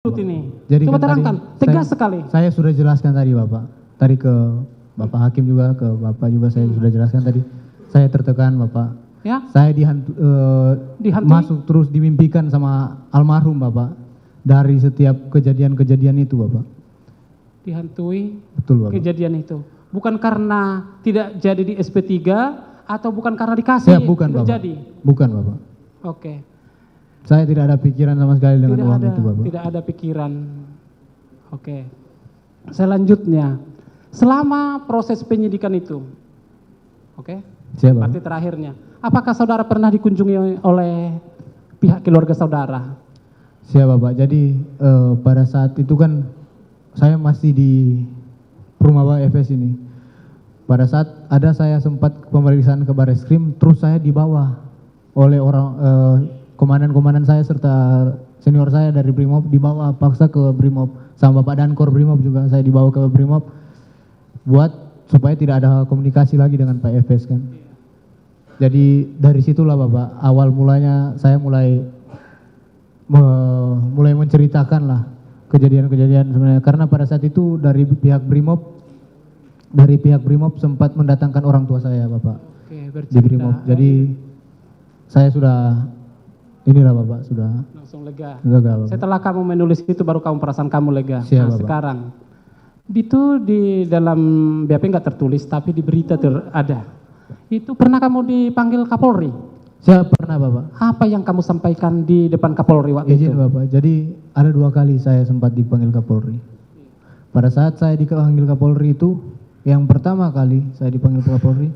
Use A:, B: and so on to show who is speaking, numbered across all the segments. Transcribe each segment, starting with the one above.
A: ini.
B: Jadi
A: Coba
B: kan
A: terangkan, tegas sekali.
B: Saya sudah jelaskan tadi Bapak. Tadi ke Bapak Hakim juga, ke Bapak juga saya sudah jelaskan tadi. Saya tertekan Bapak.
A: Ya,
B: Saya
A: dihantui?
B: masuk terus dimimpikan sama almarhum Bapak. Dari setiap kejadian-kejadian itu Bapak.
A: Dihantui
B: Betul Bapak.
A: kejadian itu. Bukan karena tidak jadi di SP3 atau bukan karena dikasih
B: Bukan
A: tidak
B: Bapak.
A: jadi.
B: Bukan Bapak.
A: Oke.
B: Saya tidak ada pikiran sama sekali dengan
A: Tidak
B: uang
A: ada,
B: itu Bapak.
A: tidak ada pikiran. Oke. Selanjutnya, selama proses penyidikan itu, oke?
B: Siap Bapak.
A: Berarti terakhirnya, apakah saudara pernah dikunjungi oleh pihak keluarga saudara?
B: Siap Bapak. Jadi pada saat itu kan saya masih di rumah Bapak FS ini. Pada saat ada saya sempat pemeriksaan ke Barreskrim, terus saya dibawa oleh orang komandan-komandan saya serta senior saya dari Brimob, dibawa paksa ke Brimob sama Bapak Dankor Brimob juga saya dibawa ke Brimob buat supaya tidak ada komunikasi lagi dengan Pak FS kan. Jadi dari situlah Bapak awal mulanya saya mulai menceritakan lah kejadian-kejadian sebenarnya, karena pada saat itu dari pihak Brimob sempat mendatangkan orang tua saya Bapak.
A: Oke,
B: Di
A: bercerita.
B: Brimob. Jadi saya sudah inilah Bapak sudah
A: Langsung lega.
B: gagal Bapak.
A: Setelah kamu menulis itu baru kamu perasaan kamu lega.
B: Siap,
A: Nah,
B: Bapak.
A: sekarang itu di dalam BAP nggak tertulis tapi di berita ada. Itu pernah kamu dipanggil Kapolri?
B: Saya pernah Bapak.
A: Apa yang kamu sampaikan di depan Kapolri waktu
B: Izin
A: itu?
B: Bapak. Jadi ada 2 kali saya sempat dipanggil Kapolri. Pada saat saya dipanggil Kapolri itu, yang pertama kali saya dipanggil Kapolri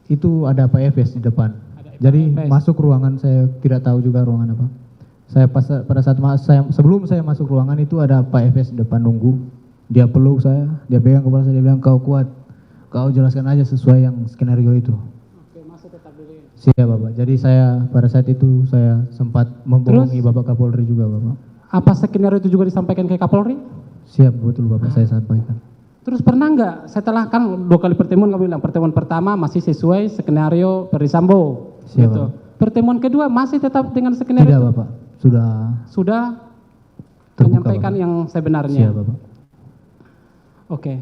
B: itu ada Pak FS di depan. Jadi
A: FS.
B: masuk ruangan, saya tidak tahu juga ruangan apa. Saya pada saat sebelum saya masuk ruangan itu ada Pak FS di depan nunggu. Dia peluk saya, dia pegang kepala saya, dia bilang kau kuat. Kau jelaskan aja sesuai yang skenario itu.
A: Oke, masuk tetap dulu.
B: Siap Bapak. Jadi saya pada saat itu saya sempat membohongi Bapak Kapolri juga Bapak.
A: Apa skenario itu juga disampaikan ke Kapolri?
B: Siap betul Bapak, saya sampaikan.
A: Terus pernah nggak setelah kan 2 kali pertemuan kamu bilang pertemuan pertama masih sesuai skenario Ferdy Sambo,
B: Siap,
A: gitu.
B: Bapak.
A: Pertemuan kedua masih tetap dengan skenario
B: Tidak
A: itu?
B: Bapak, sudah
A: Sudah
B: terbuka,
A: menyampaikan
B: Bapak.
A: yang sebenarnya.
B: Siap Bapak.
A: Oke.